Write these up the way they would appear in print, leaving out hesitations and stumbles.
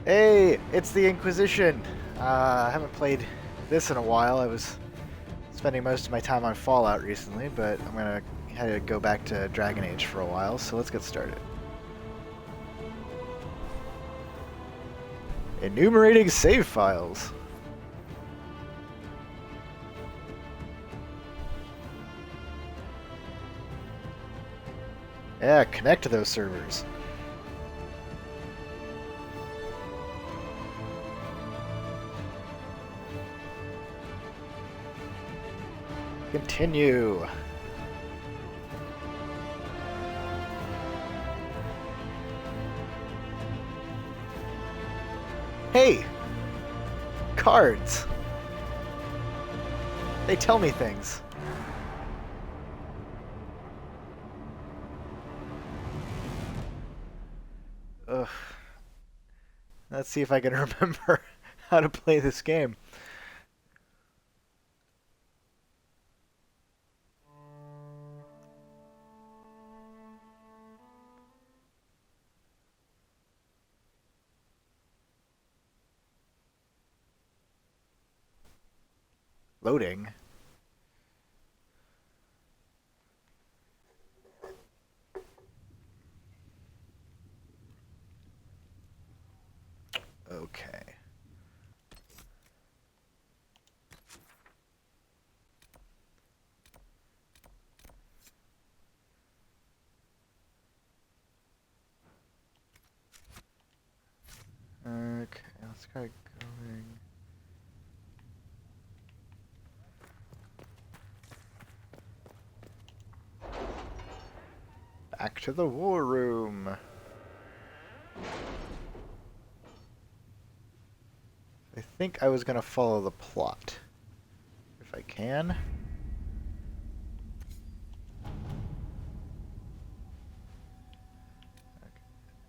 Hey, it's the Inquisition. I haven't played this in a while. I was spending most of my time on Fallout recently, but I'm gonna have to go back to Dragon Age for a while, so let's get started. Enumerating save files. Yeah, connect to those servers. Continue. Hey! Cards! They tell me things. Ugh. Let's see if I can remember how to play this game. Loading. Okay. Okay, let's get going. Back to the war room. I think I was gonna follow the plot. If I can.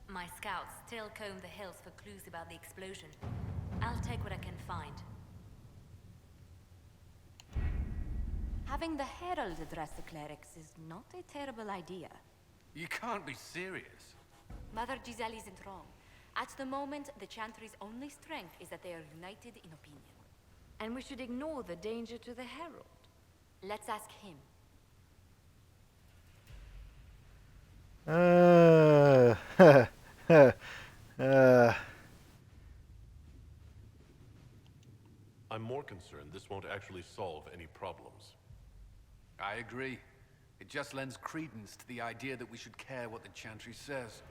My scouts still comb the hills for clues about the explosion. I'll take what I can find. Having the Herald address the clerics is not a terrible idea. You can't be serious. Mother Giselle isn't wrong. At the moment, the Chantry's only strength is that they are united in opinion. And we should ignore the danger to the Herald. Let's ask him. I'm more concerned this won't actually solve any problems. I agree. It just lends credence to the idea that we should care what the Chantry says.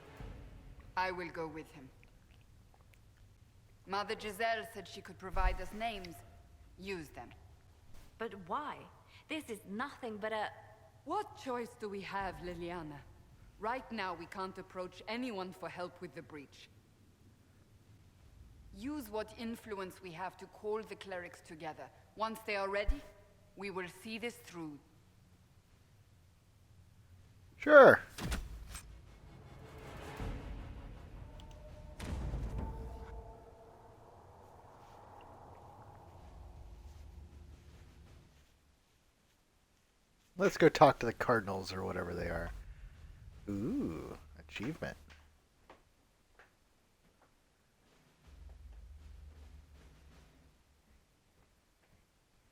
I will go with him. Mother Giselle said she could provide us names. Use them. But why? This is nothing but a... What choice do we have, Liliana? Right now, we can't approach anyone for help with the breach. Use what influence we have to call the clerics together. Once they are ready, we will see this through. Sure. Let's go talk to the Cardinals or whatever they are. Ooh, achievement.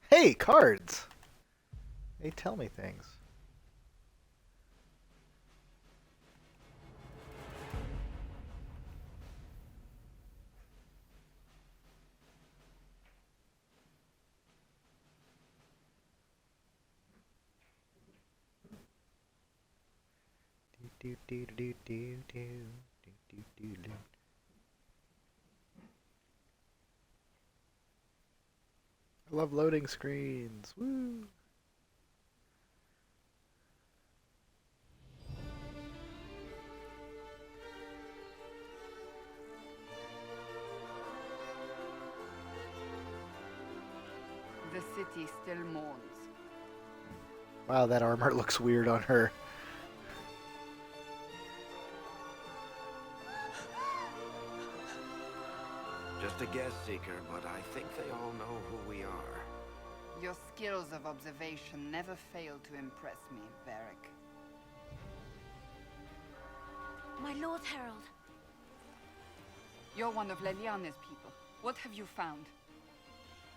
Hey, cards! They tell me things. Do do do do do do do do do. I love loading screens. Woo! The city still mourns. Wow, that armor looks weird on her. Just a guess seeker, but I think they all know who we are. Your skills of observation never fail to impress me, Varric. My Lord Herald. You're one of Leliana's people. What have you found?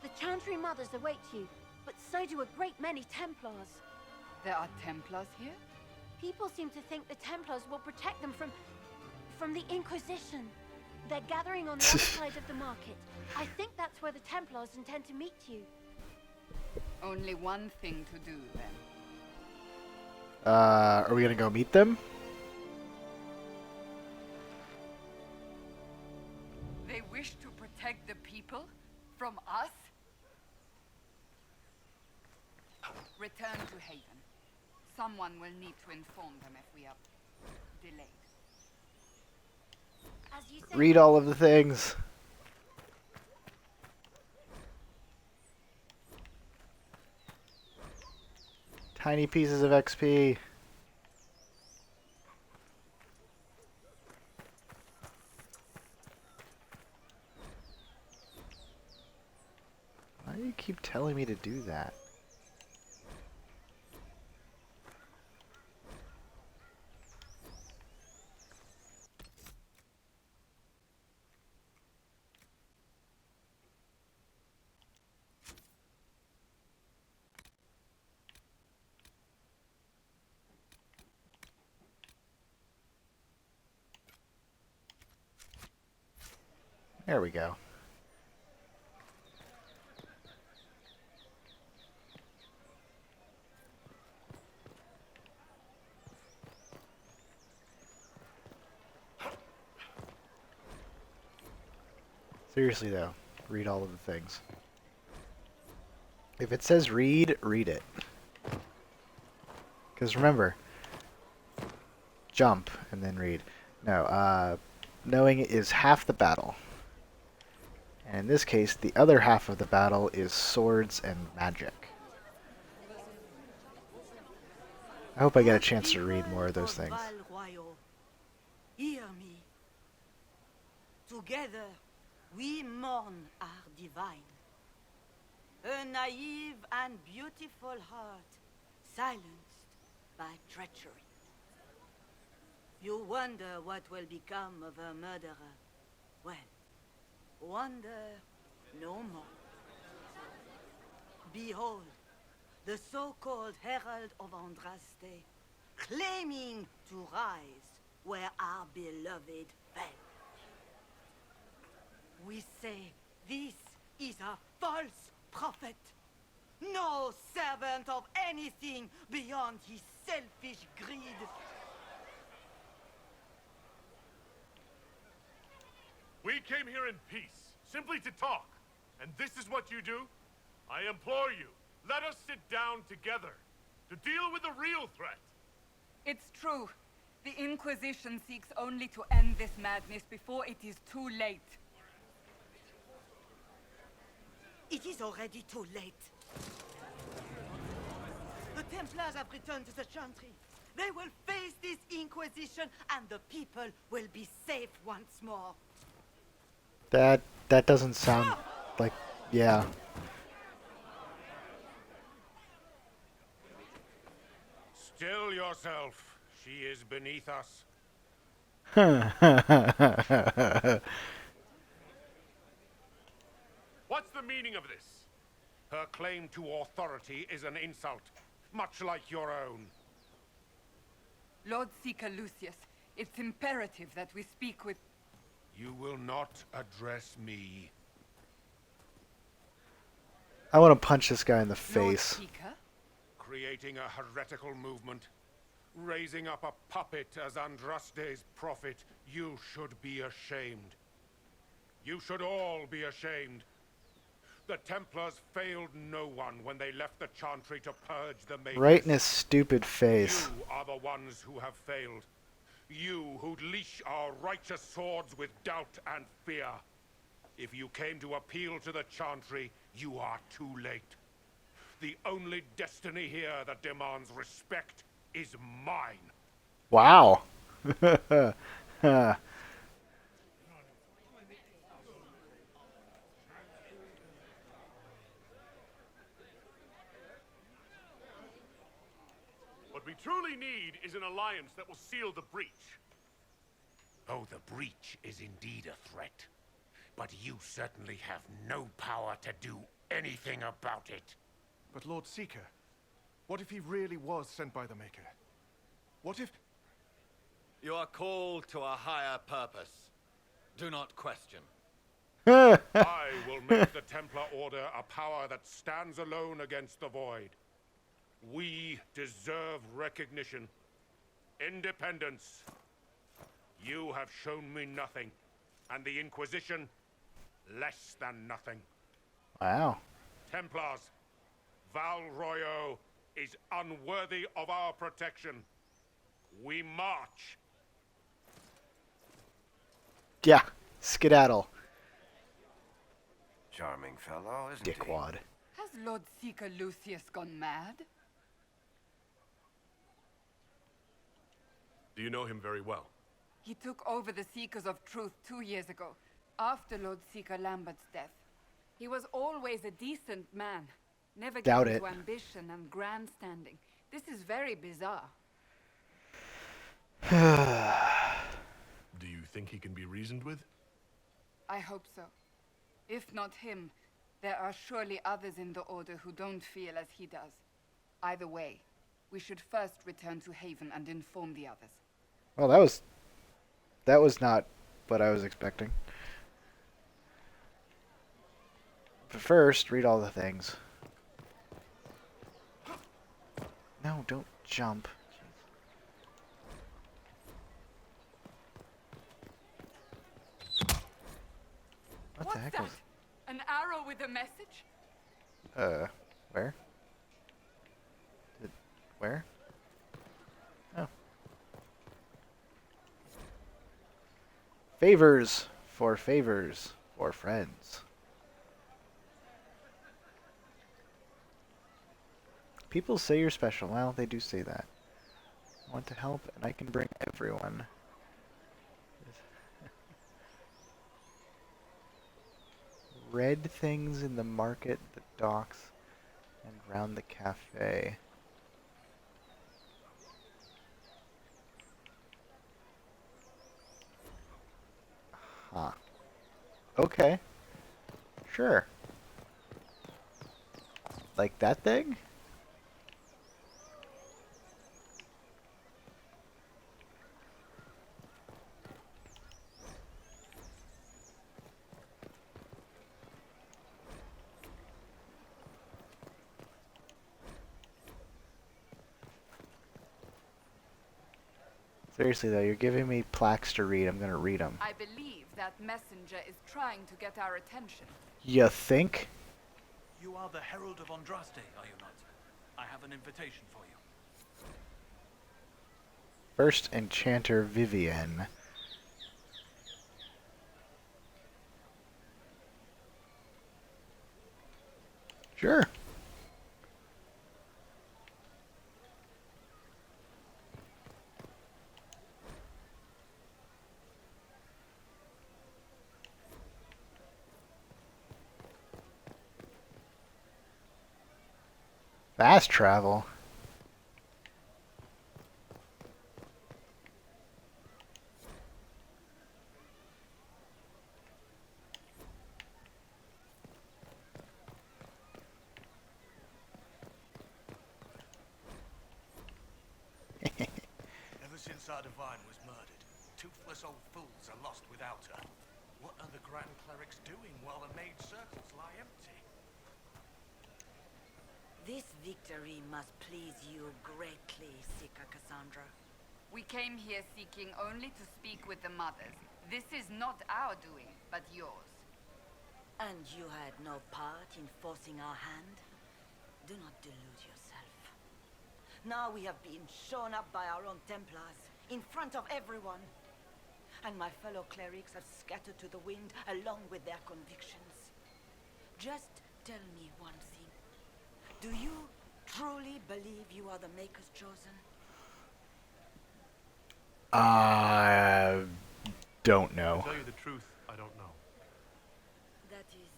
The Chantry Mothers await you, but so do a great many Templars. There are Templars here? People seem to think the Templars will protect them from the Inquisition. They're gathering on the other side of the market. I think that's where the Templars intend to meet you. Only one thing to do, then. Are we gonna go meet them? They wish to protect the people? From us? Return to Haven. Someone will need to inform them if we are delayed. As you say, Read all of the things. Tiny pieces of XP. Why do you keep telling me to do that? There we go. Seriously though, read all of the things. If it says read, read it. Because remember, jump and then read. No, knowing is half the battle. And in this case, the other half of the battle is swords and magic. I hope I get a chance to read more of those things. Hear me. Together, we mourn our divine. A naive and beautiful heart, silenced by treachery. You wonder what will become of a murderer. Well, wonder no more. Behold, the so-called Herald of Andraste, claiming to rise where our beloved fell. We say this is a false prophet. No servant of anything beyond his selfish greed. We came here in peace, simply to talk. And this is what you do? I implore you, let us sit down together to deal with the real threat. It's true. The Inquisition seeks only to end this madness before it is too late. It is already too late. The Templars have returned to the Chantry. They will face this Inquisition, and the people will be safe once more. That doesn't sound like, yeah. Still yourself. She is beneath us. What's the meaning of this? Her claim to authority is an insult, much like your own. Lord Seeker Lucius, it's imperative that we speak with... You will not address me. I want to punch this guy in the Lord face. Seeker? Creating a heretical movement. Raising up a puppet as Andraste's prophet. You should be ashamed. You should all be ashamed. The Templars failed no one when they left the Chantry to purge the mages. Right in his stupid face. You are the ones who have failed. You who'd leash our righteous swords with doubt and fear. If you came to appeal to the Chantry, you are too late. The only destiny here that demands respect is mine. Wow. What we truly need is an alliance that will seal the breach. Oh, the breach is indeed a threat. But you certainly have no power to do anything about it. But Lord Seeker, what if he really was sent by the Maker? What if... You are called to a higher purpose. Do not question. I will make the Templar Order a power that stands alone against the Void. We deserve recognition. Independence. You have shown me nothing, and the Inquisition, less than nothing. Wow. Templars, Val Royo is unworthy of our protection. We march. Yeah. Skedaddle. Charming fellow, isn't he? Dickwad. Has Lord Seeker Lucius gone mad? Do you know him very well? He took over the Seekers of Truth 2 years ago, after Lord Seeker Lambert's death. He was always a decent man, never Doubt given it. to ambition and grandstanding. This is very bizarre. Do you think he can be reasoned with? I hope so. If not him, there are surely others in the Order who don't feel as he does. Either way, we should first return to Haven and inform the others. Well, that was not what I was expecting. But first, read all the things. No, don't jump. What What's the heck that? was... An arrow with a message? Where? Where? Oh. Favors for friends. People say you're special. Well, they do say that. I want to help, and I can bring everyone. Red things in the market, the docks, and round the cafe. Huh. Okay. Sure. Like that thing? Seriously though, you're giving me plaques to read. I'm gonna read them. I believe that messenger is trying to get our attention. You think? You are the Herald of Andraste, are you not? I have an invitation for you. First Enchanter Vivienne. Sure. Fast travel. Ever since our divine was murdered, toothless old fools are lost without her. What are the Grand Clerics doing while the maid circles lie empty? This victory must please you greatly, Seeker Cassandra. We came here seeking only to speak with the mothers. This is not our doing, but yours. And you had no part in forcing our hand? Do not delude yourself. Now we have been shown up by our own Templars, in front of everyone. And my fellow clerics have scattered to the wind along with their convictions. Just tell me one thing. Do you truly believe you are the Maker's chosen? I don't To know. tell you the truth, I don't know. That is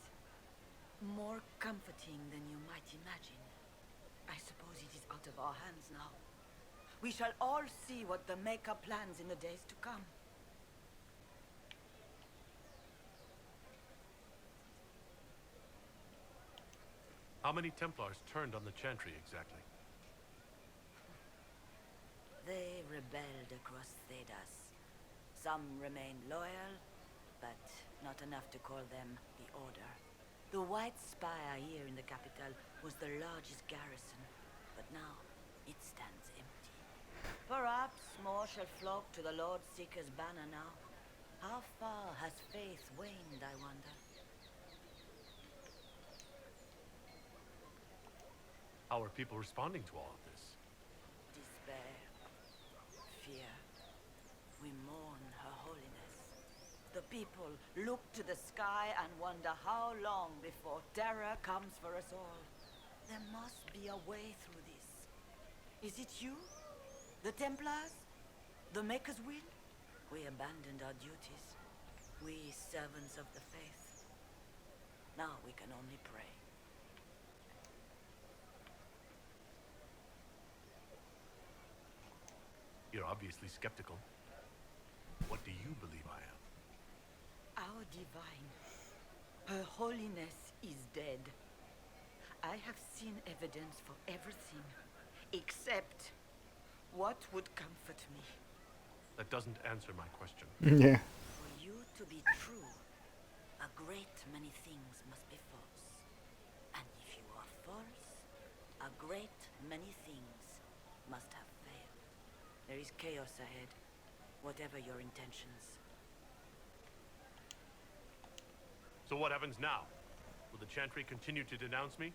more comforting than you might imagine. I suppose it is out of our hands now. We shall all see what the Maker plans in the days to come. How many Templars turned on the Chantry exactly? They rebelled across Thedas. Some remained loyal, but not enough to call them the Order. The White Spire here in the capital was the largest garrison, but now it stands empty. Perhaps more shall flock to the Lord Seeker's banner now. How far has faith waned, I wonder? How are people responding to all of this? Despair. Fear. We mourn Her Holiness. The people look to the sky and wonder how long before terror comes for us all. There must be a way through this. Is it you? The Templars? The Maker's Will? We abandoned our duties. We servants of the faith. Now we can only pray. You're obviously skeptical. What do you believe I am? Our divine, Her Holiness is dead. I have seen evidence for everything, except what would comfort me. That doesn't answer my question. Yeah. For you to be true, a great many things must be false. And if you are false, a great many things must have failed. There is chaos ahead, whatever your intentions. So what happens now? Will the Chantry continue to denounce me?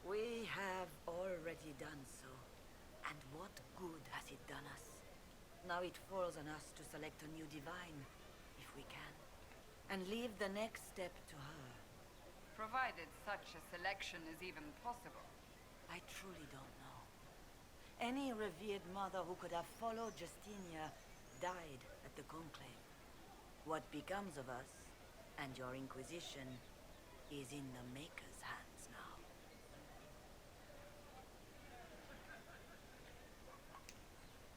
We have already done so. And what good has it done us? Now it falls on us to select a new divine, if we can. And leave the next step to her. Provided such a selection is even possible. I truly don't know. Any revered mother who could have followed Justinia died at the Conclave. What becomes of us, and your Inquisition, is in the Maker's hands now.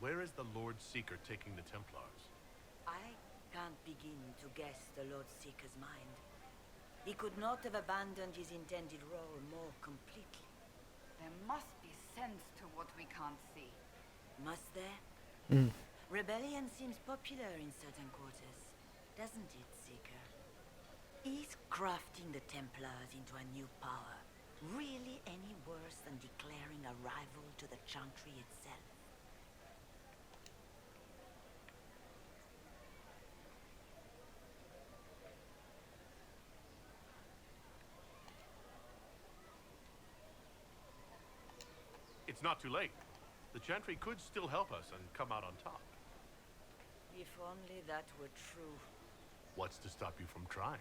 Where is the Lord Seeker taking the Templars? I can't begin to guess the Lord Seeker's mind. He could not have abandoned his intended role more completely. There must be sense to what we can't see. Must there? Rebellion seems popular in certain quarters, doesn't it, Seeker? Is crafting the Templars into a new power really any worse than declaring a rival to the Chantry itself? It's not too late. The Chantry could still help us and come out on top. If only that were true. What's to stop you from trying?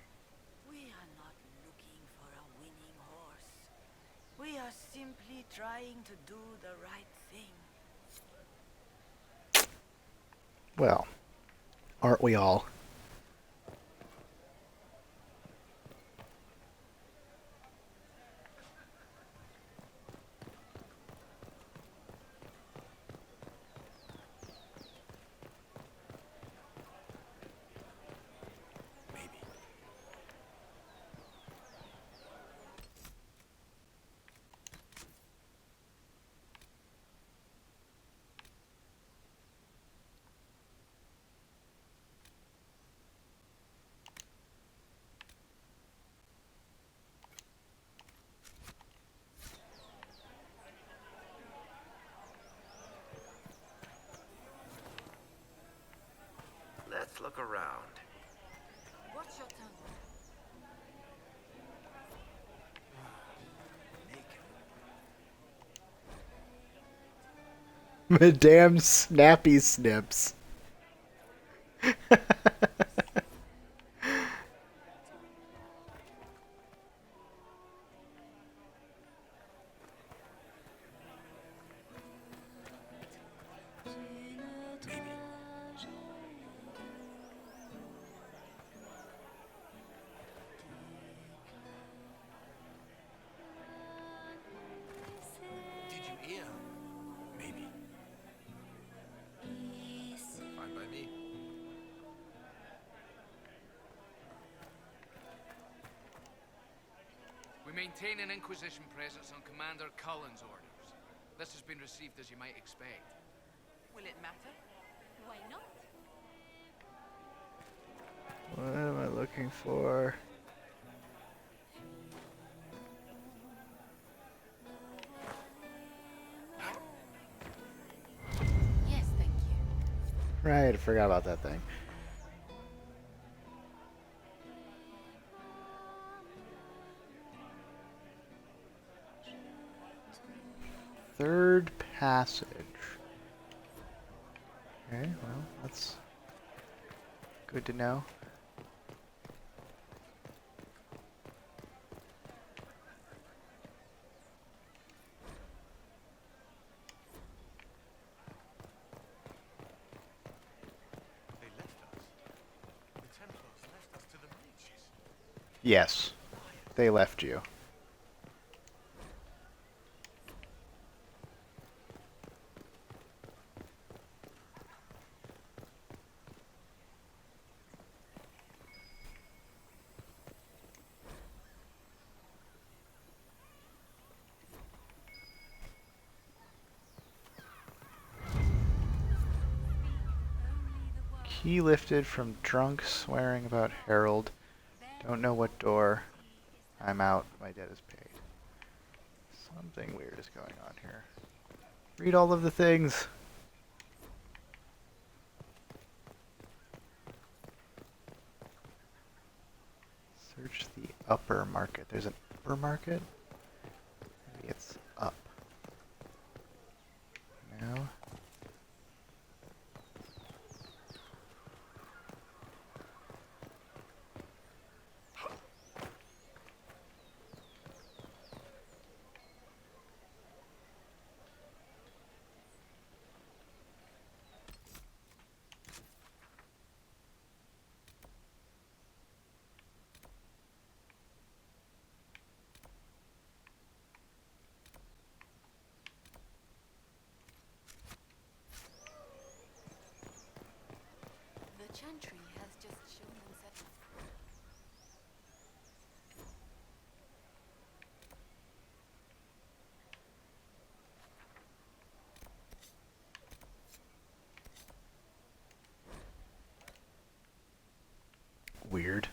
We are not looking for a winning horse. We are simply trying to do the right thing. Well, aren't we all? Let's look around. Watch your tongue. Damn snappy snips. Did you hear? Maybe. maintain an Inquisition presence on Commander Cullen's orders. This has been received as you might expect. Will it matter? Why not? What am I looking for? Yes, thank you. Right, I forgot about that thing. Third passage. Okay, well, that's good to know. They left us. The Templars left us to the mages. Yes, they left you. Key lifted from drunk swearing about Harold. Don't know what door. I'm out. My debt is paid. Something weird is going on here. Read all of the things. Search the upper market. There's an upper market? Maybe it's up. No. The Chantry has just shown themselves. Weird.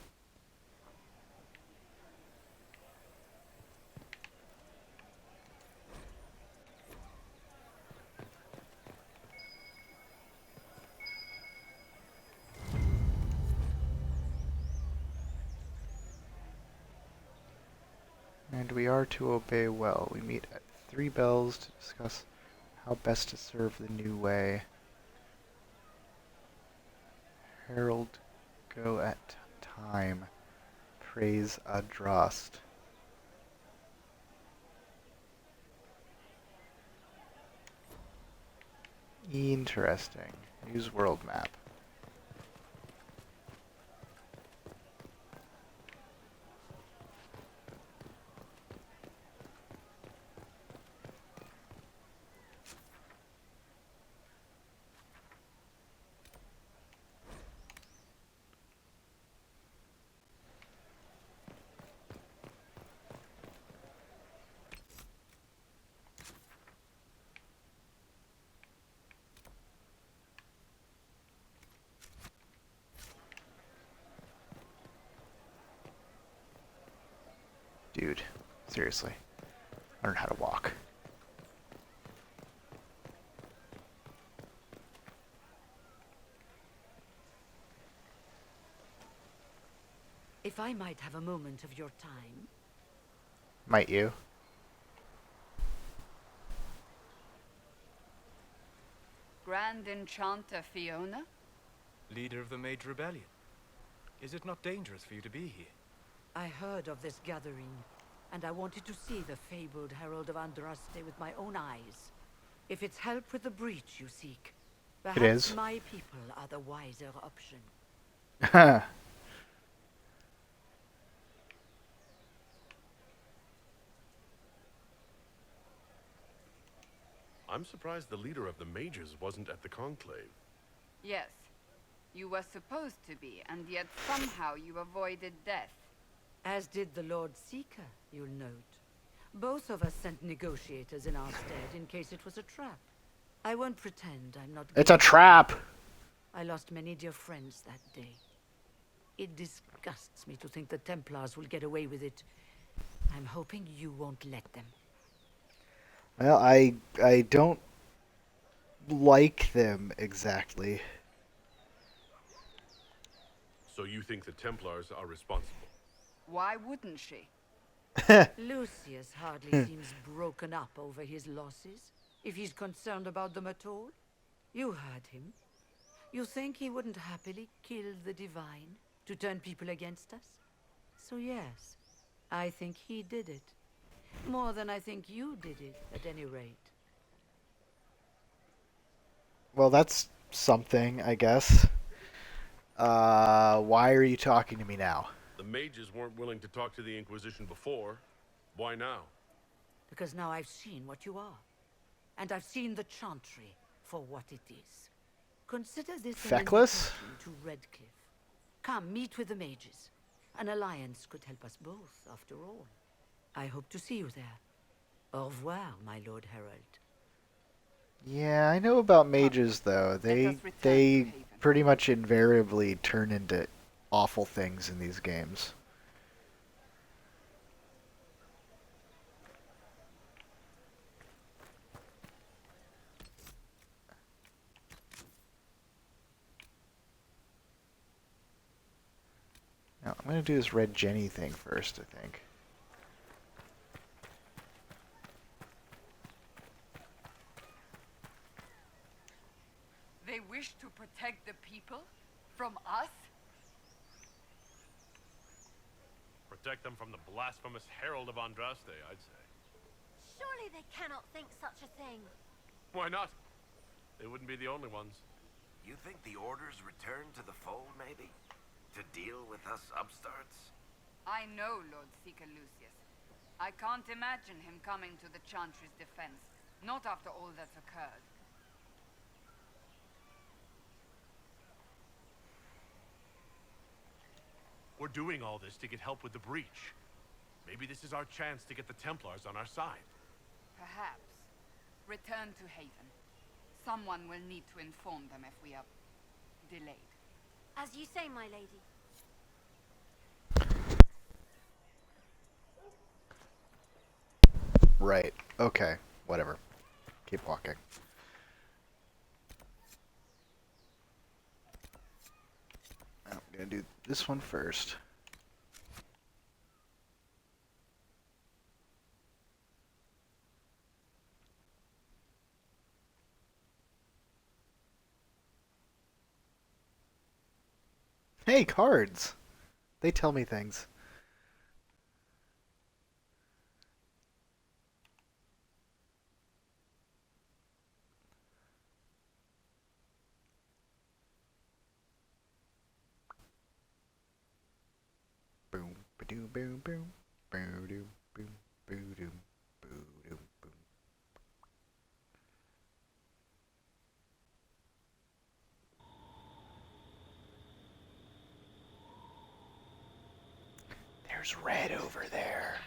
And we are to obey well. We meet at 3 bells to discuss how best to serve the new way. Herald go at time. Praise Adrost. Interesting. Use world map. Dude, seriously. I don't know how to walk. If I might have a moment of your time. Might you? Grand Enchanter Fiona? Leader of the Mage Rebellion. Is it not dangerous for you to be here? I heard of this gathering, and I wanted to see the fabled Herald of Andraste with my own eyes. If it's help with the breach you seek, perhaps my people are the wiser option. I'm surprised the leader of the mages wasn't at the conclave. Yes. You were supposed to be, and yet somehow you avoided death. As did the Lord Seeker, you'll note. Both of us sent negotiators in our stead in case it was a trap. I won't pretend I'm not... It's a trap! I lost many dear friends that day. It disgusts me to think the Templars will get away with it. I'm hoping you won't let them. Well, I don't like them exactly. So you think the Templars are responsible? Why wouldn't she? Lucius hardly seems broken up over his losses, if he's concerned about them at all. You heard him. You think he wouldn't happily kill the Divine to turn people against us? So yes, I think he did it. More than I think you did it, at any rate. Well, that's something, I guess. Why are you talking to me now? The mages weren't willing to talk to the Inquisition before. Why now? Because now I've seen what you are. And I've seen the Chantry for what it is. Consider this an Feckless? invitation to Redcliffe. Come, meet with the mages. An alliance could help us both, after all. I hope to see you there. Au revoir, my Lord Herald. Yeah, I know about mages, though. They pretty much invariably turn into awful things in these games. Now, I'm going to do this Red Jenny thing first, I think. They wish to protect the people? From us? Protect them from the blasphemous Herald of Andraste, I'd say. Surely they cannot think such a thing. Why not? They wouldn't be the only ones. You think the Order's return to the fold, maybe? To deal with us upstarts? I know Lord Seeker Lucius. I can't imagine him coming to the Chantry's defense. Not after all that's occurred. We're doing all this to get help with the breach. Maybe this is our chance to get the Templars on our side. Perhaps. Return to Haven. Someone will need to inform them if we are delayed. As you say, my lady. Right. Okay. Whatever. Keep walking. I'm gonna do this one first. Hey, cards! They tell me things. Boom, ba-doom, boom, boom, boo-doom, boom, boo-doom, boo-doom, boom. There's red over there.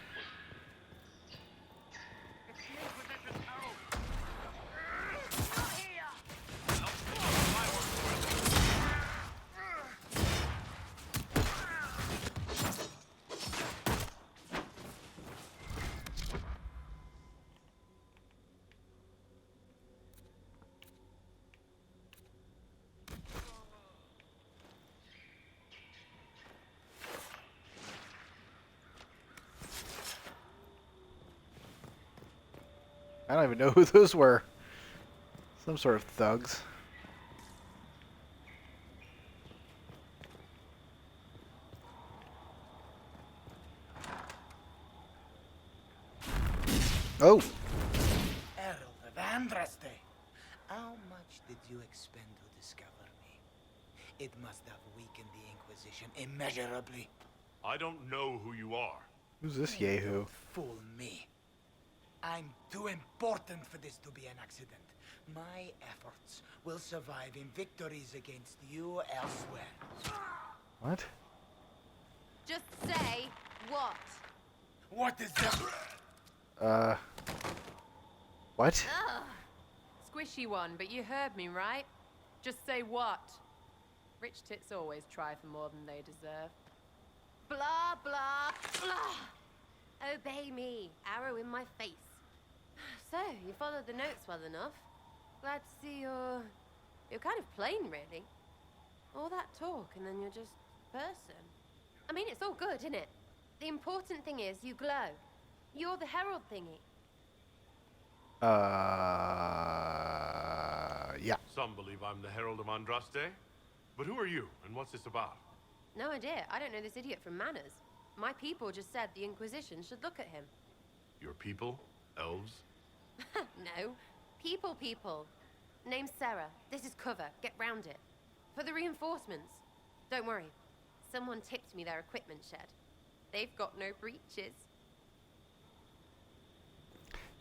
I don't even know who those were. Some sort of thugs. Oh! Herald of Andraste, how much did you expend to discover me? It must have weakened the Inquisition immeasurably. I don't know who you are. Who's this yahoo? Fool me. I'm too important for this to be an accident. My efforts will survive in victories against you elsewhere. What? Just say, what What is that? What? Ugh. Squishy one, but you heard me, right? Just say what? Rich tits always try for more than they deserve. Blah, blah, blah. Obey me. Arrow in my face. So, you followed the notes well enough. Glad to see you're kind of plain, really. All that talk, and then you're just person. I mean, it's all good, isn't it? The important thing is you glow. You're the herald thingy. Yeah. Some believe I'm the Herald of Andraste. But who are you, and what's this about? No idea. I don't know this idiot from Manners. My people just said the Inquisition should look at him. Your people? Elves? No. People. Name's Sarah. This is cover. Get round it. For the reinforcements. Don't worry. Someone tipped me their equipment shed. They've got no breaches.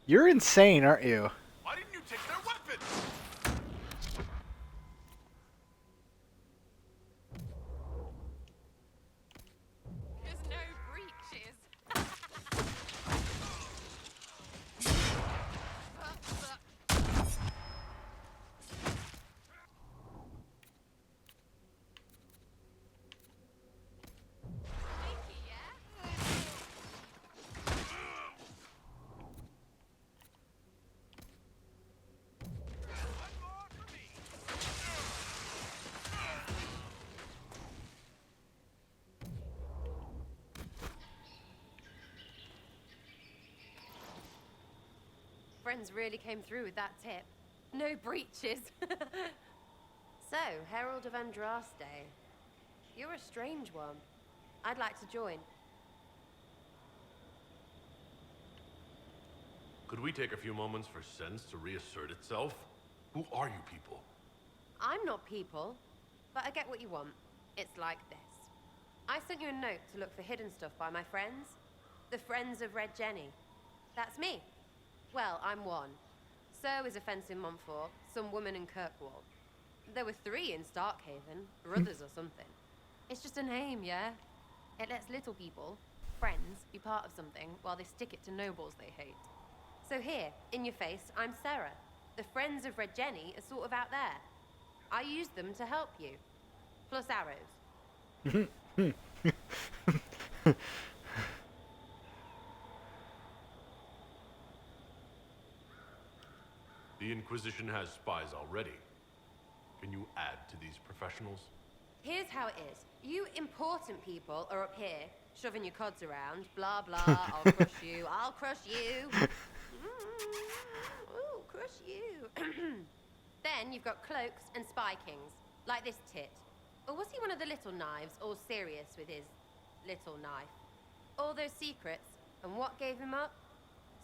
You're insane, aren't you? Why didn't you take their weapons? There's no breaches. Friends really came through with that tip. No breaches. So, Herald of Andraste. You're a strange one. I'd like to join. Could we take a few moments for sense to reassert itself? Who are you people? I'm not people, but I get what you want. It's like this. I sent you a note to look for hidden stuff by my friends. The Friends of Red Jenny. That's me. Well, I'm one. So is a fence in Montfort, some woman in Kirkwall. There were 3 in Starkhaven, brothers or something. It's just a name, yeah? It lets little people, friends, be part of something while they stick it to nobles they hate. So here, in your face, I'm Sarah. The Friends of Red Jenny are sort of out there. I use them to help you. Plus arrows. The Inquisition has spies already. Can you add to these professionals? Here's how it is. You important people are up here, shoving your cods around, blah blah, I'll crush you. Ooh, crush you. Then you've got cloaks and spy kings, like this tit. Or was he one of the little knives, all serious with his little knife? All those secrets, and what gave him up?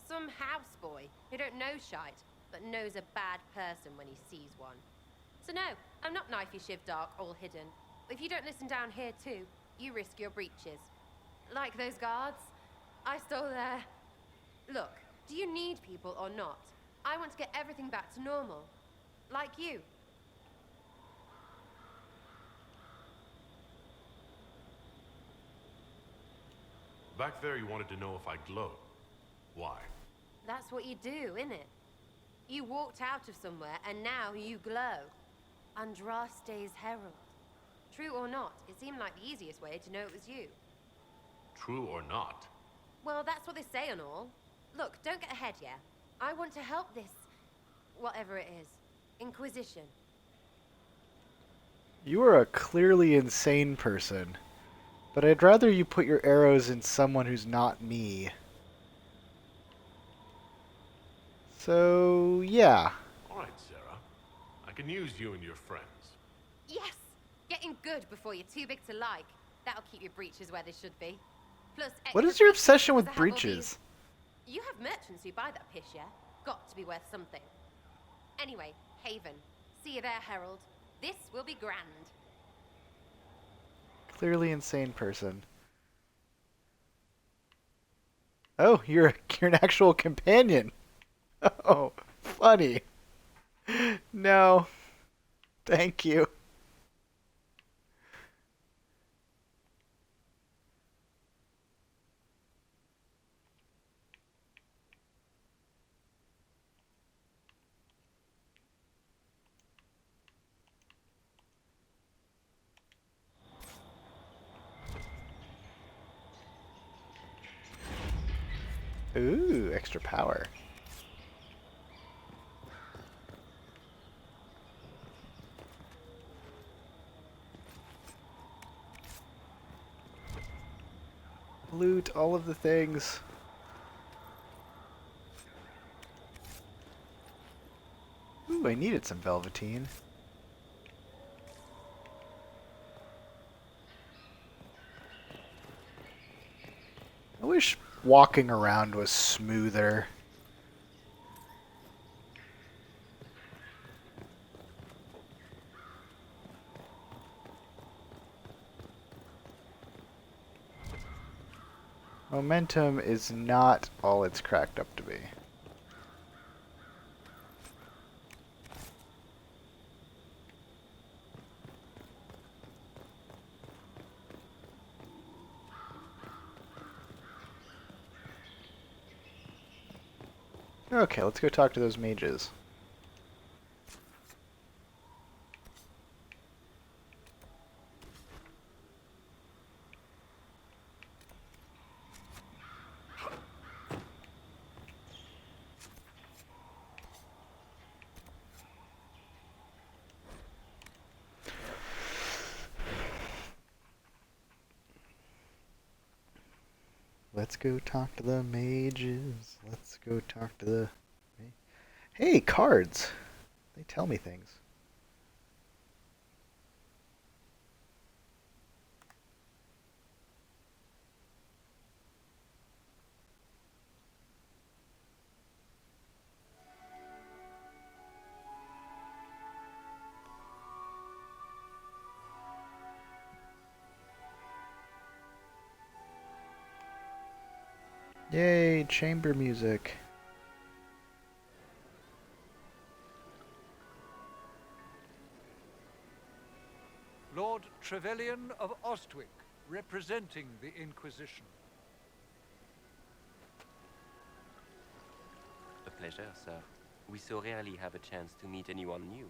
Some houseboy who don't know shite, but knows a bad person when he sees one. So no, I'm not knifey shiv dark, all hidden. If you don't listen down here too, you risk your breeches. Like those guards, I stole their... Look, do you need people or not? I want to get everything back to normal. Like you. Back there you wanted to know if I glow. Why? That's what you do, innit? You walked out of somewhere and now you glow. Andraste's herald. True or not, it seemed like the easiest way to know it was you. True or not? Well, that's what they say and all. Look, don't get ahead, yeah? I want to help this... whatever it is. Inquisition. You are a clearly insane person. But I'd rather you put your arrows in someone who's not me. So, yeah. Alright, Sarah. I can use you and your friends. Yes! Getting good before you're too big to like. That'll keep your breeches where they should be. Plus, What extra is your breeches obsession with because I have all breeches? these- You have merchants who buy that piss, yeah? Got to be worth something. Anyway, Haven. See you there, Herald. This will be grand. Clearly insane person. Oh, you're an actual companion. Oh, funny. No. Thank you. Ooh, extra power. Loot all of the things. Ooh, I needed some velveteen. I wish walking around was smoother. Momentum is not all it's cracked up to be. Okay, let's go talk to those mages. Let's go talk to the mages. Let's go talk to the... Hey, cards! They tell me things. Yay, chamber music. Lord Trevelyan of Ostwick, representing the Inquisition. A pleasure, sir. We so rarely have a chance to meet anyone new.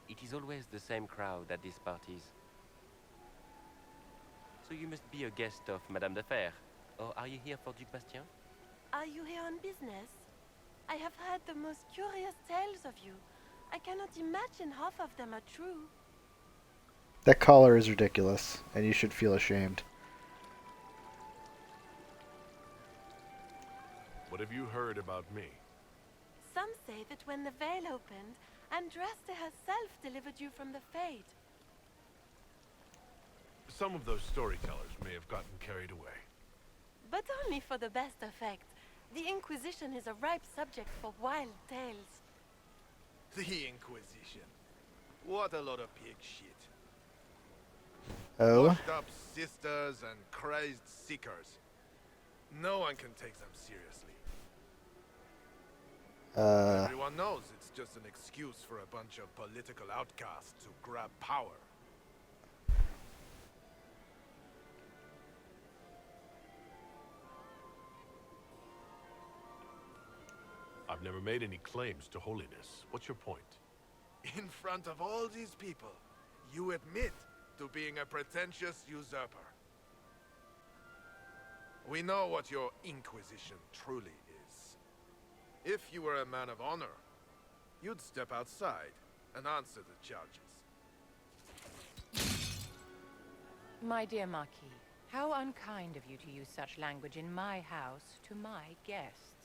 It is always the same crowd at these parties. So you must be a guest of Madame de Fer. Or are you here for Duc Bastien? Are you here on business? I have heard the most curious tales of you. I cannot imagine half of them are true. That collar is ridiculous, and you should feel ashamed. What have you heard about me? Some say that when the veil opened, Andraste herself delivered you from the Fade. Some of those storytellers may have gotten carried away. But only for the best effect. The Inquisition is a ripe subject for wild tales. The Inquisition. What a lot of pig shit. Oh? Washed up sisters and crazed seekers. No one can take them seriously. Everyone knows it's just an excuse for a bunch of political outcasts to grab power. I've never made any claims to holiness. What's your point? In front of all these people, you admit to being a pretentious usurper. We know what your Inquisition truly is. If you were a man of honor, you'd step outside and answer the charges. My dear Marquis, how unkind of you to use such language in my house to my guests.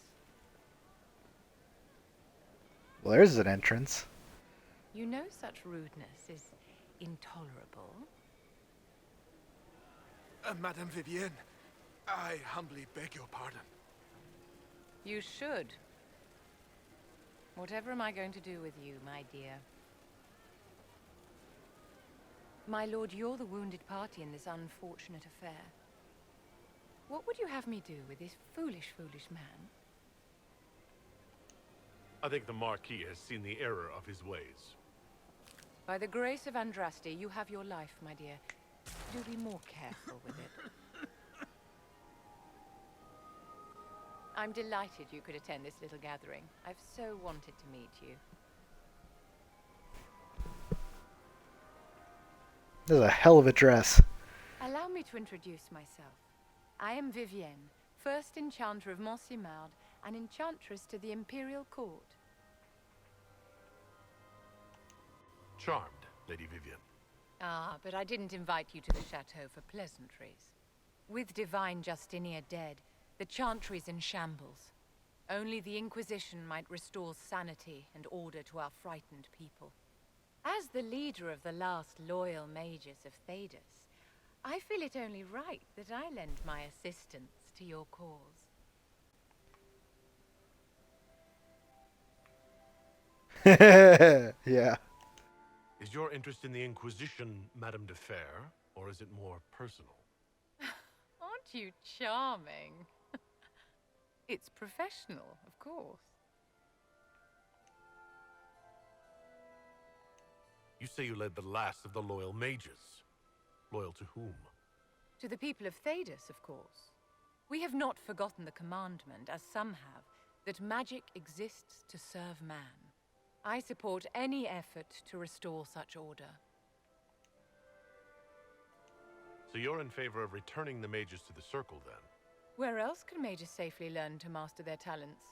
Well, there's an entrance. You know such rudeness is intolerable. Madame Vivienne, I humbly beg your pardon. You should. Whatever am I going to do with you, my dear? My lord, you're the wounded party in this unfortunate affair. What would you have me do with this foolish, foolish man? I think the Marquis has seen the error of his ways. By the grace of Andraste, you have your life, my dear. Do be more careful with it. I'm delighted you could attend this little gathering. I've so wanted to meet you. This is a hell of a dress. Allow me to introduce myself. I am Vivienne, first enchanter of Montsimard, and enchantress to the Imperial Court. Charmed, Lady Vivian. Ah, but I didn't invite you to the chateau for pleasantries. With Divine Justinia dead, the Chantry's in shambles. Only the Inquisition might restore sanity and order to our frightened people. As the leader of the last loyal mages of Thedas, I feel it only right that I lend my assistance to your cause. Yeah. Is your interest in the Inquisition, Madame de Fer, or is it more personal? Aren't you charming? It's professional, of course. You say you led the last of the loyal mages. Loyal to whom? To the people of Thedas, of course. We have not forgotten the commandment, as some have, that magic exists to serve man. I support any effort to restore such order. So you're in favor of returning the mages to the Circle, then? Where else can mages safely learn to master their talents?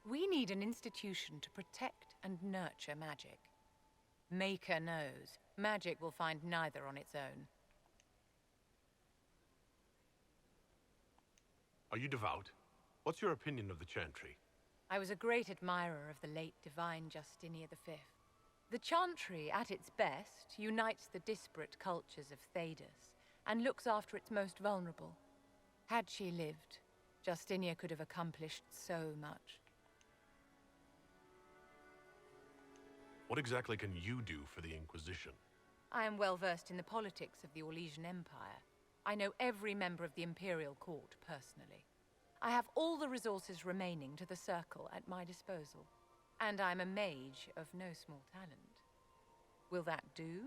We need an institution to protect and nurture magic. Maker knows, magic will find neither on its own. Are you devout? What's your opinion of the Chantry? I was a great admirer of the late Divine Justinia V. The Chantry, at its best, unites the disparate cultures of Thedas and looks after its most vulnerable. Had she lived, Justinia could have accomplished so much. What exactly can you do for the Inquisition? I am well versed in the politics of the Orlesian Empire. I know every member of the Imperial Court personally. I have all the resources remaining to the Circle at my disposal. And I'm a mage of no small talent. Will that do?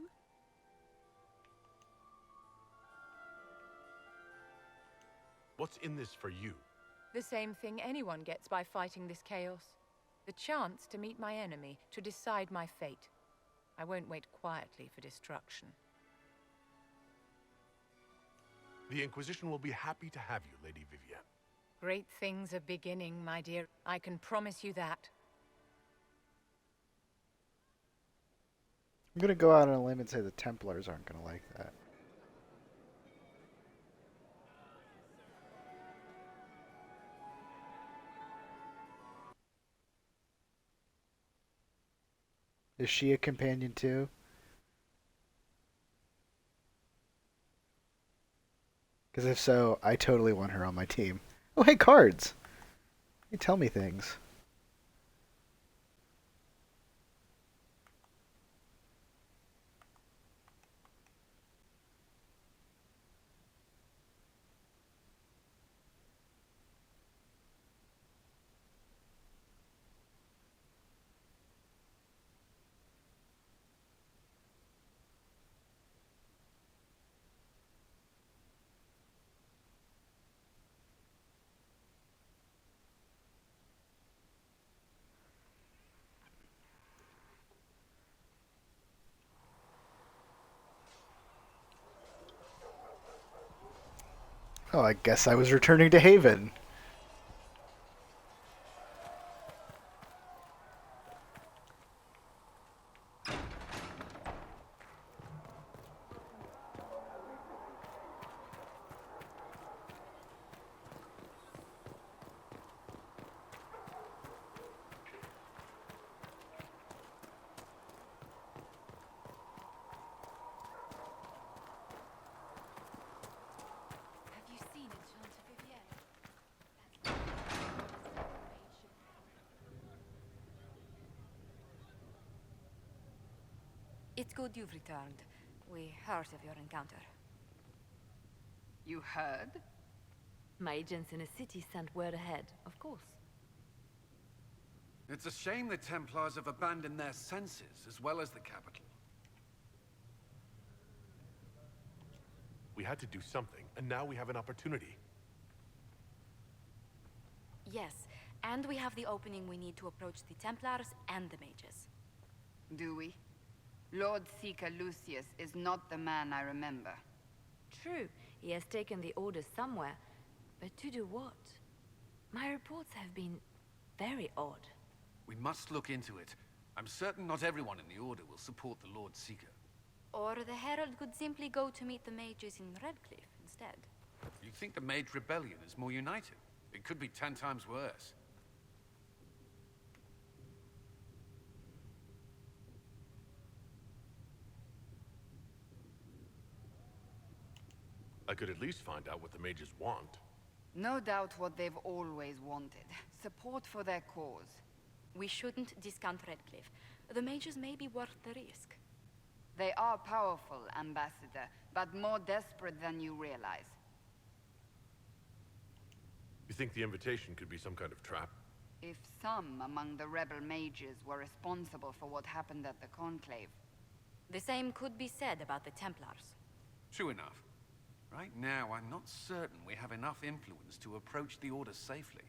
What's in this for you? The same thing anyone gets by fighting this chaos. The chance to meet my enemy, to decide my fate. I won't wait quietly for destruction. The Inquisition will be happy to have you, Lady Vivian. Great things are beginning, my dear. I can promise you that. I'm gonna go out on a limb and say the Templars aren't gonna like that. Is she a companion too? Because if so, I totally want her on my team. Oh, hey, cards! They tell me things. Oh, I guess I was returning to Haven. It's good you've returned. We heard of your encounter. You heard? My agents in the city sent word ahead, of course. It's a shame the Templars have abandoned their senses, as well as the capital. We had to do something, and now we have an opportunity. Yes, and we have the opening we need to approach the Templars and the mages. Do we? Lord Seeker Lucius is not the man I remember. True, he has taken the orders somewhere, But to do what? My reports have been very odd. We must look into it. I'm certain not everyone in the Order will support the Lord Seeker. Or the Herald could simply go to meet the mages in Redcliffe instead. You think the Mage Rebellion is more united? It could be 10 times worse. I could at least find out what the mages want. No doubt what they've always wanted. Support for their cause. We shouldn't discount Redcliffe. The mages may be worth the risk. They are powerful, Ambassador, but more desperate than you realize. You think the invitation could be some kind of trap? If some among the rebel mages were responsible for what happened at the Conclave. The same could be said about the Templars. True enough. Right now, I'm not certain we have enough influence to approach the Order safely.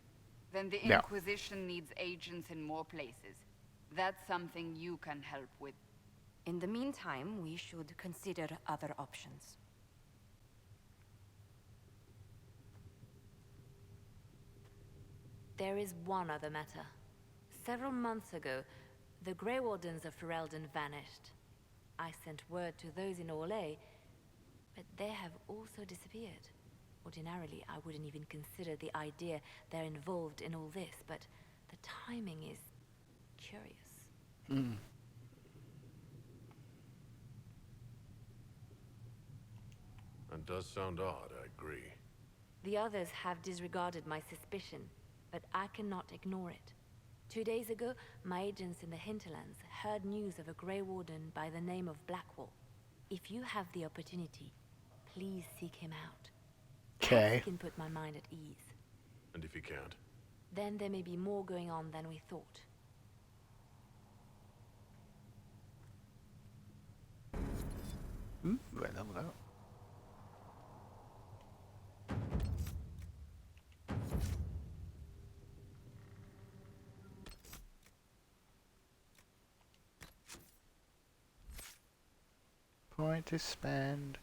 Then the Inquisition needs agents in more places. That's something you can help with. In the meantime, we should consider other options. There is one other matter. Several months ago, the Grey Wardens of Ferelden vanished. I sent word to those in Orlais, but they have also disappeared. Ordinarily, I wouldn't even consider the idea they're involved in all this, but the timing is curious. That does sound odd, I agree. The others have disregarded my suspicion, but I cannot ignore it. 2 days ago, my agents in the hinterlands heard news of a Grey Warden by the name of Blackwall. If you have the opportunity, please seek him out. Okay. He can put my mind at ease. And if you can't? Then there may be more going on than we thought. Ooh, I leveled out. Point to spend.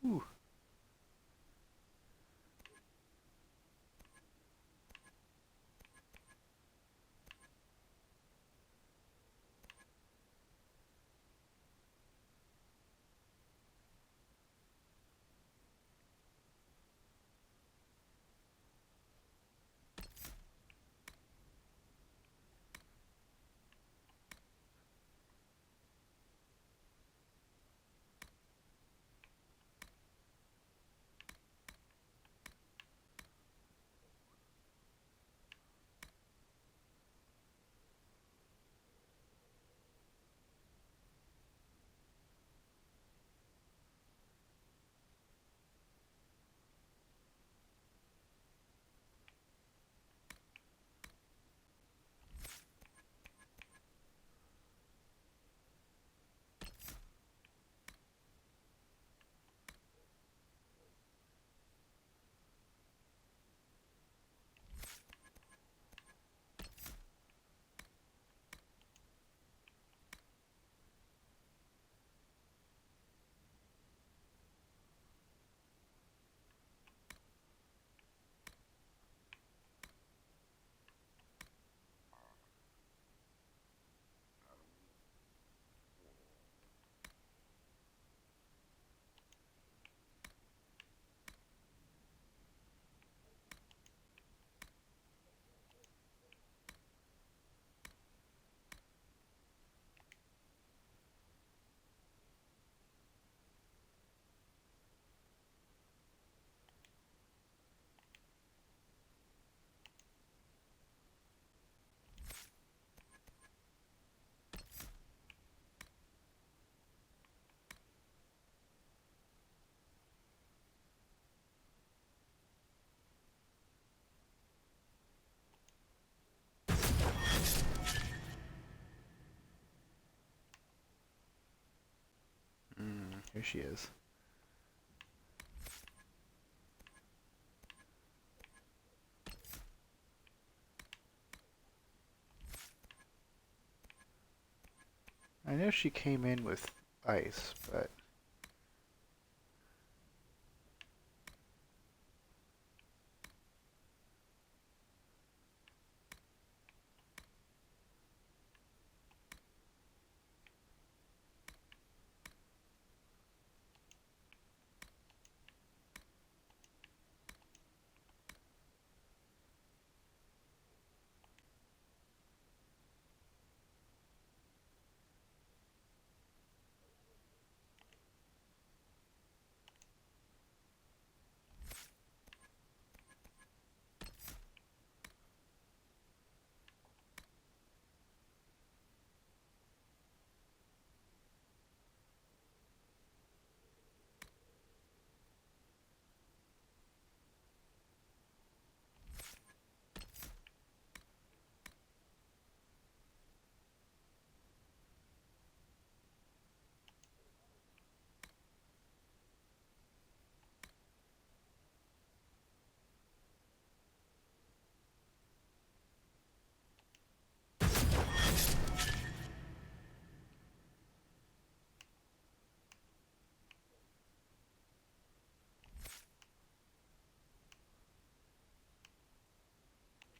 Ooh. Here she is. I know she came in with ice, but...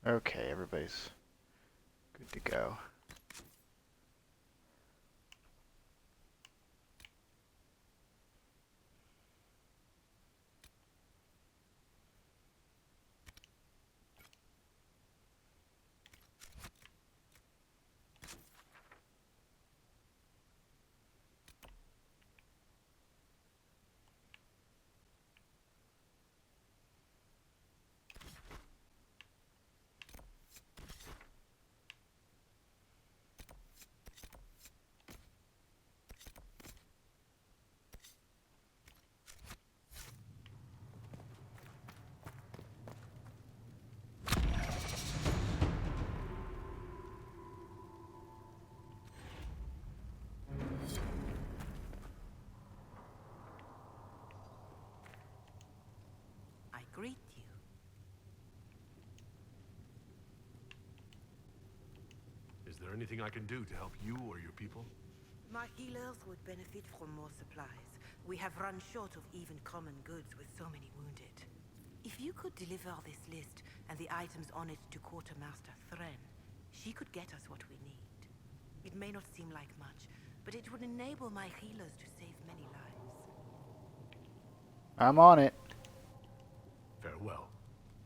Okay, everybody's good to go. I greet you. Is there anything I can do to help you or your people? My healers would benefit from more supplies. We have run short of even common goods with so many wounded. If you could deliver this list and the items on it to Quartermaster Thren, she could get us what we need. It may not seem like much, but it would enable my healers to save many lives. I'm on it. Farewell.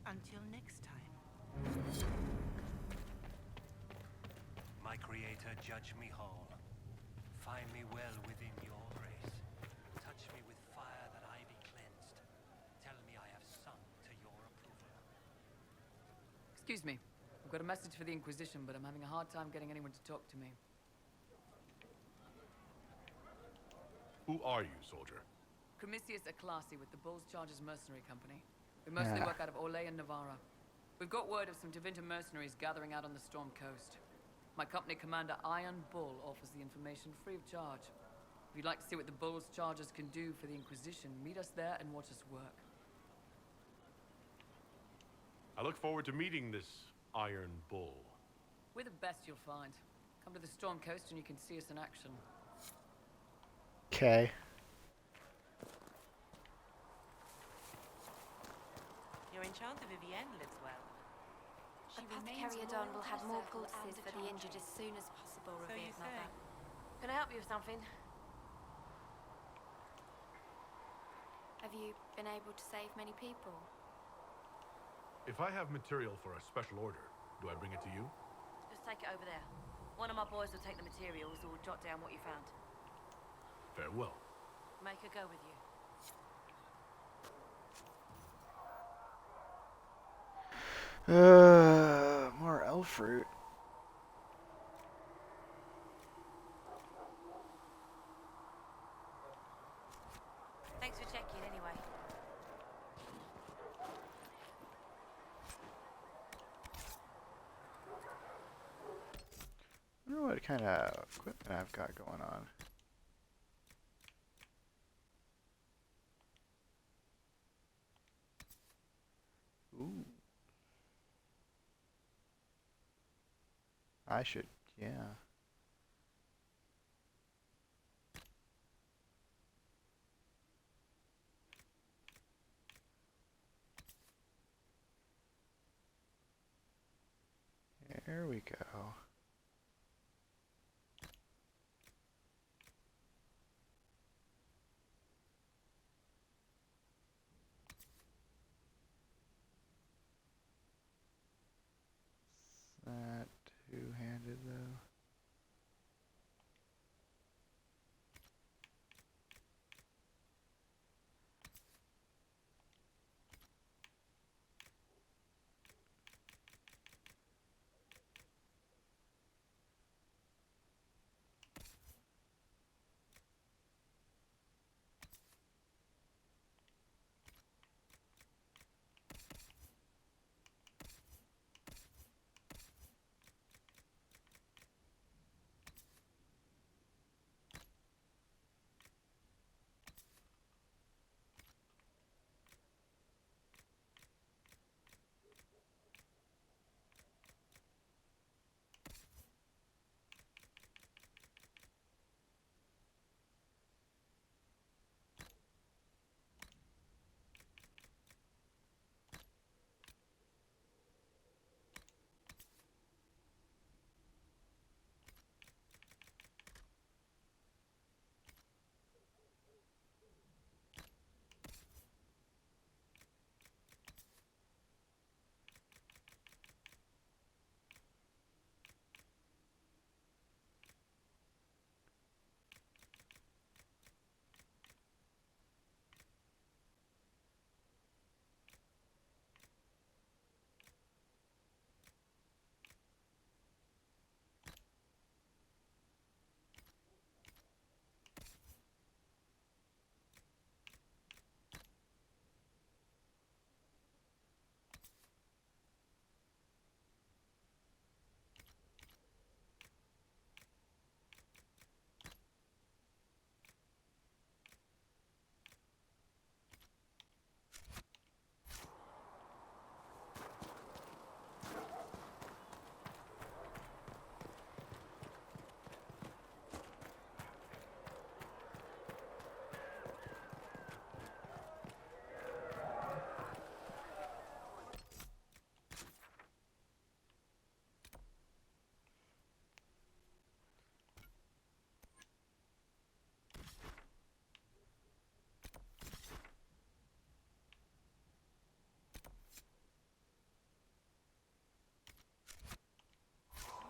Until next time. My creator, judge me whole. Find me well within your grace. Touch me with fire that I be cleansed. Tell me I have sung to your approval. Excuse me. I've got a message for the Inquisition, but I'm having a hard time getting anyone to talk to me. Who are you, soldier? Comisius Aclasi with the Bulls Chargers Mercenary Company. We mostly work out of Orlais and Navarra. We've got word of some Tevinter mercenaries gathering out on the Storm Coast. My company commander, Iron Bull, offers the information free of charge. If you'd like to see what the Bulls Chargers can do for the Inquisition, meet us there and watch us work. I look forward to meeting this Iron Bull. We're the best you'll find. Come to the Storm Coast and you can see us in action. Okay. Your enchanter Vivienne lives well. Apothecary Adon will have more poultices for the injured as soon as possible, So you revered mother. say. Can I help you with something? Have you been able to save many people? If I have material for a special order, do I bring it to you? Just take it over there. One of my boys will take the materials or jot down what you found. Farewell. Make her go with you. More elf fruit. Thanks for checking anyway. I wonder what kind of equipment I've got going on. I should, yeah. There we go. Is that two-handed though?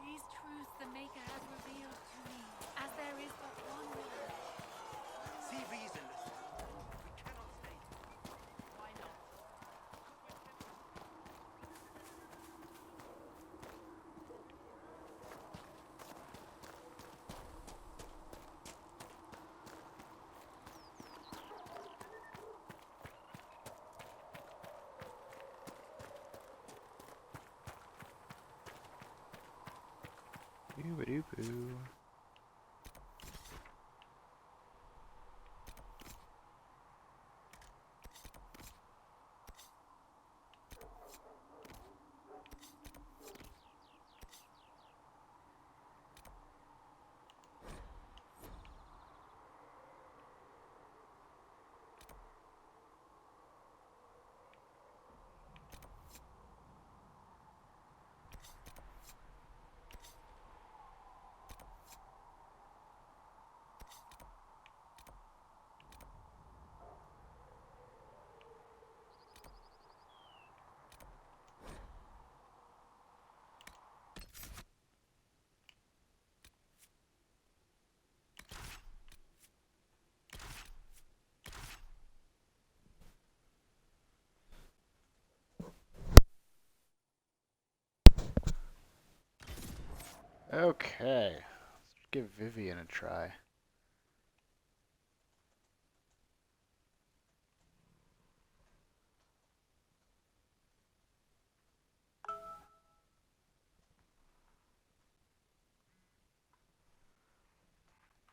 These truths the Maker has revealed to me, as there is but one way. See reason, we cannot stay. Why not? Doo-ba-doo-boo. Okay, let's give Vivian a try.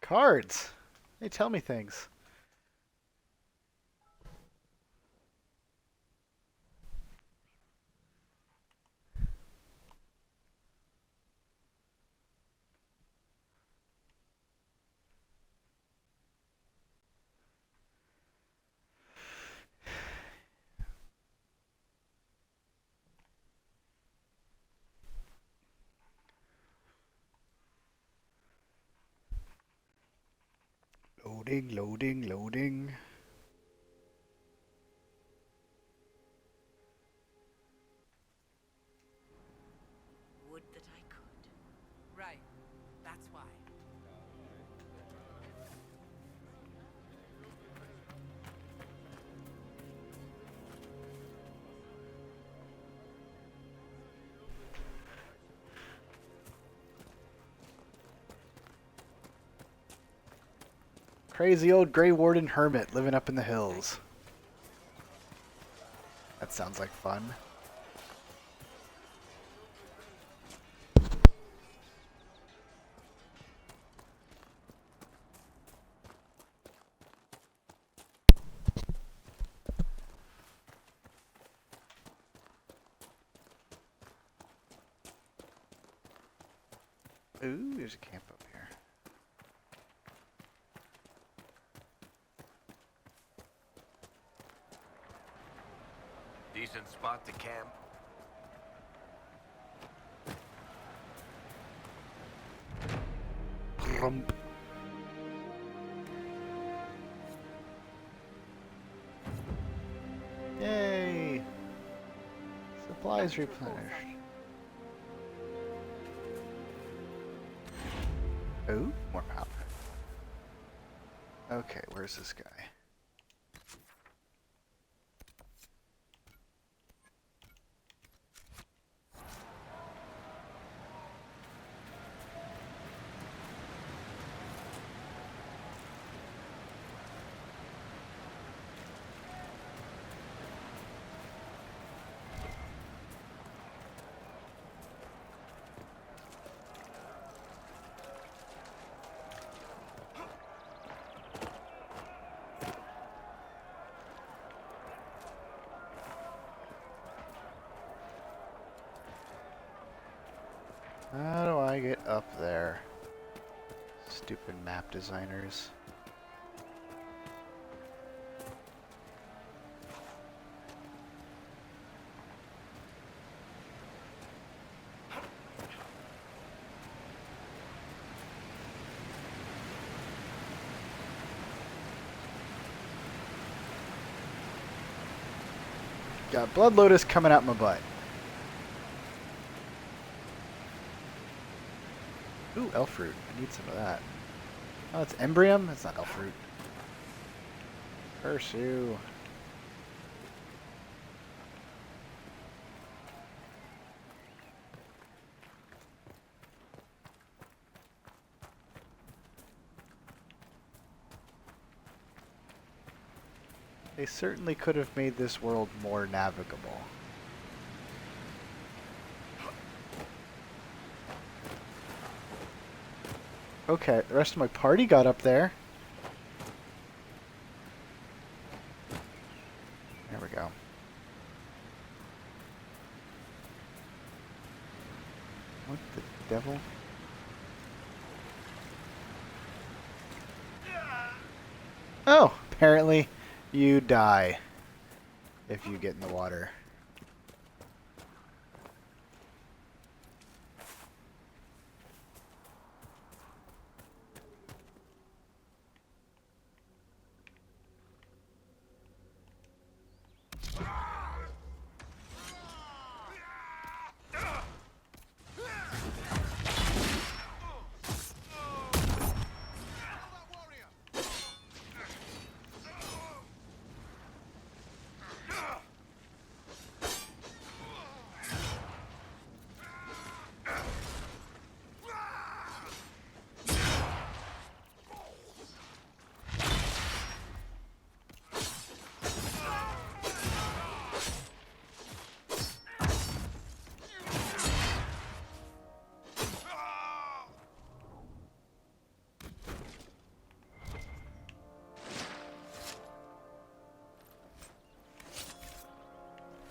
Cards! They tell me things. Loading, loading, loading. Would that I could. Right. That's why. Crazy old Grey Warden hermit living up in the hills. That sounds like fun. Ooh, there's a camp up here. Decent spot to camp. Grump. Yay! Supplies replenished. Ooh, more power. Okay, where's this guy? How do I get up there? Stupid map designers. Got Blood Lotus coming out my butt. Ooh, elf fruit. I need some of that. Oh, it's Embrium? That's not elf fruit. Pursue. They certainly could have made this world more navigable. Okay, the rest of my party got up there. There we go. What the devil? Oh, apparently you die if you get in the water.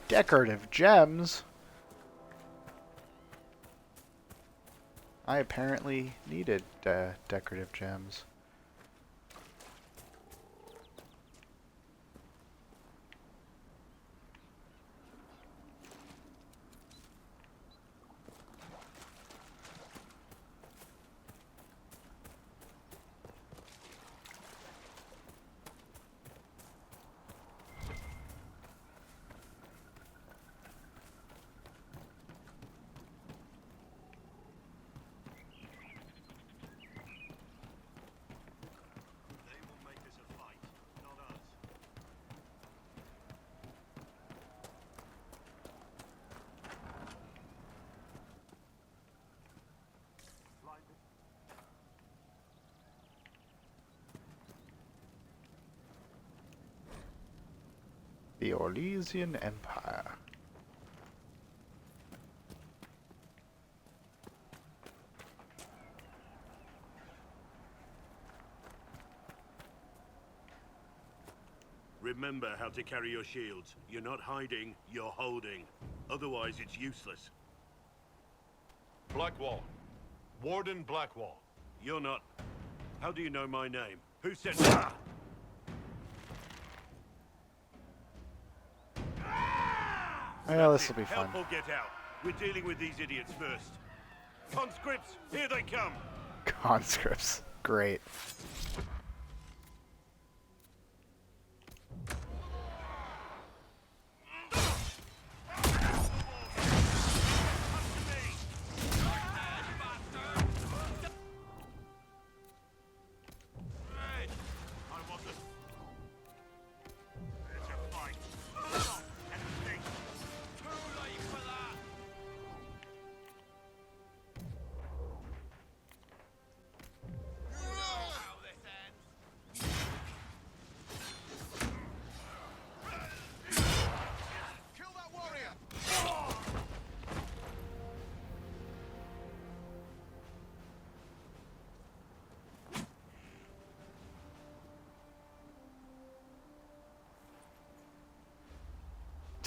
Decorative gems? I apparently needed decorative gems. The Orlesian Empire. Remember how to carry your shields. You're not hiding, you're holding. Otherwise, it's useless. Blackwall. Warden Blackwall. You're not... How do you know my name? Who said... Well, this will be fun. Help or get out. We're dealing with these idiots first. Conscripts, here they come. Conscripts. Great.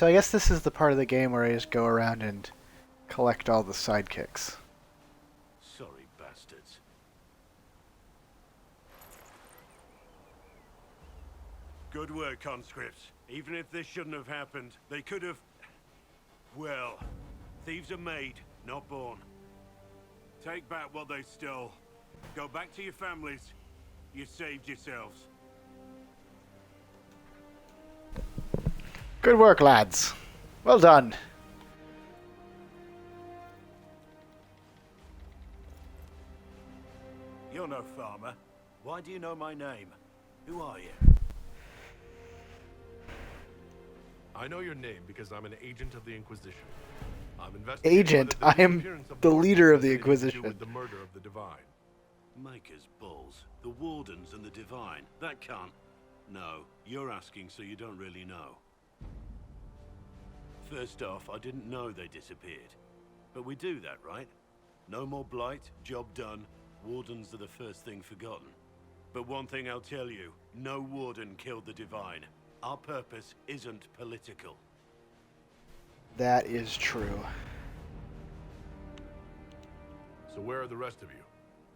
So I guess this is the part of the game where I just go around and collect all the sidekicks. Sorry, bastards. Good work, conscripts. Even if this shouldn't have happened, they could have... Well, thieves are made, not born. Take back what they stole. Go back to your families. You saved yourselves. Good work, lads. Well done. You're no farmer. Why do you know my name? Who are you? I know your name because I'm an agent of the Inquisition. I'm investigating Agent, whether I am disappearance of the Wardens leader of has the anything to do Inquisition. with the murder of the Divine. Maker's balls. The Wardens and the Divine. That can't... No, you're asking so you don't really know. First off, I didn't know they disappeared. But we do that, right? No more blight, job done. Wardens are the first thing forgotten. But one thing I'll tell you, no Warden killed the Divine. Our purpose isn't political. That is true. So where are the rest of you?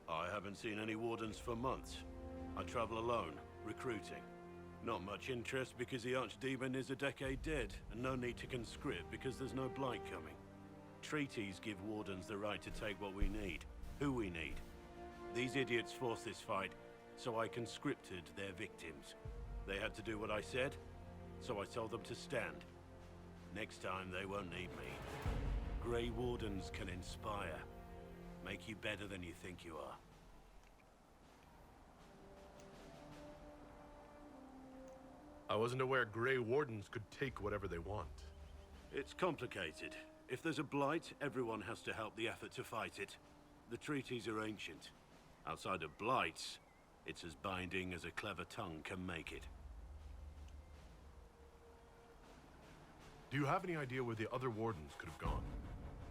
I haven't seen any Wardens for months. I travel alone, recruiting. Not much interest because the Archdemon is a decade dead, and no need to conscript because there's no blight coming. Treaties give Wardens the right to take what we need, who we need. These idiots forced this fight, so I conscripted their victims. They had to do what I said, so I told them to stand. Next time they won't need me. Grey Wardens can inspire. Make you better than you think you are. I wasn't aware Grey Wardens could take whatever they want. It's complicated. If there's a blight, everyone has to help the effort to fight it. The treaties are ancient. Outside of blights, it's as binding as a clever tongue can make it. Do you have any idea where the other Wardens could have gone?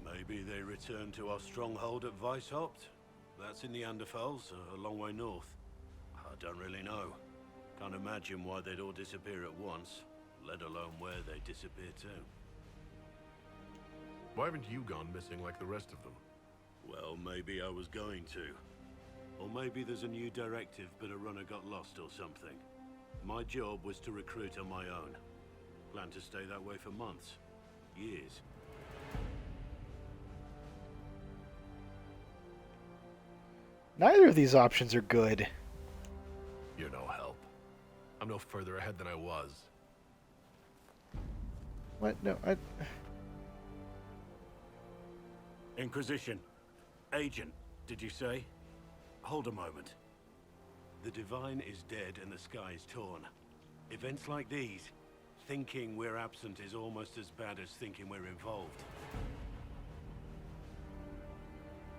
Maybe they returned to our stronghold at Weishaupt? That's in the Anderfels, a long way north. I don't really know. Can't imagine why they'd all disappear at once, let alone where they disappear to. Why haven't you gone missing like the rest of them? Well, maybe I was going to. Or maybe there's a new directive, but a runner got lost or something. My job was to recruit on my own. Plan to stay that way for months. Years. Neither of these options are good. You're no help. I'm no further ahead than I was. What? No, Inquisition. Agent, did you say? Hold a moment. The Divine is dead and the sky is torn. Events like these, thinking we're absent is almost as bad as thinking we're involved.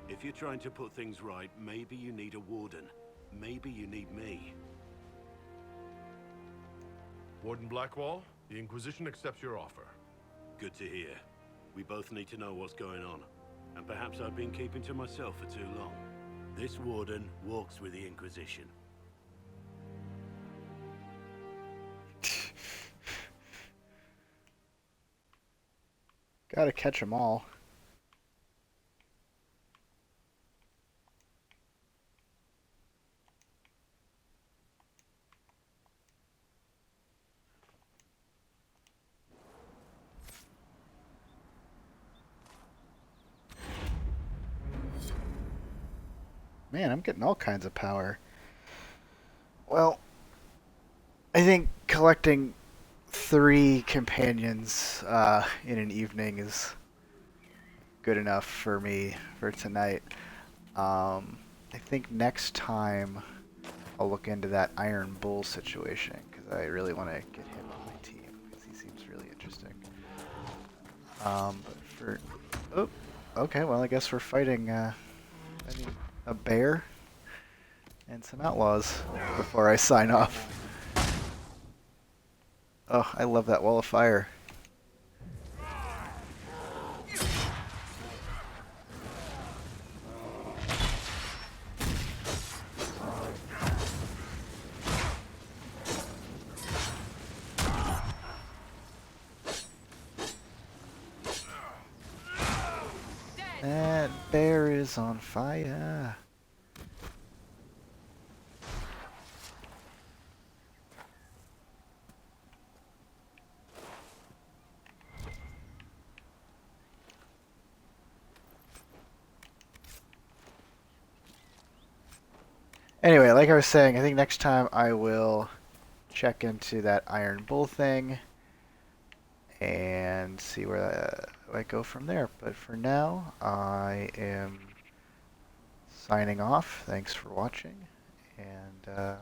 If you're trying to put things right, maybe you need a Warden. Maybe you need me. Warden Blackwall, the Inquisition accepts your offer. Good to hear. We both need to know what's going on. And perhaps I've been keeping to myself for too long. This warden walks with the Inquisition. Gotta catch 'em all. Man, I'm getting all kinds of power. Well, I think collecting 3 companions in an evening is good enough for me for tonight. I think next time I'll look into that Iron Bull situation because I really want to get him on my team because he seems really interesting. But for okay, well I guess we're fighting a bear and some outlaws before I sign off. Oh, I love that wall of fire. That bear is on fire. Anyway, like I was saying, I think next time I will check into that Iron Bull thing and see where I go from there. But for now, I am signing off. Thanks for watching, and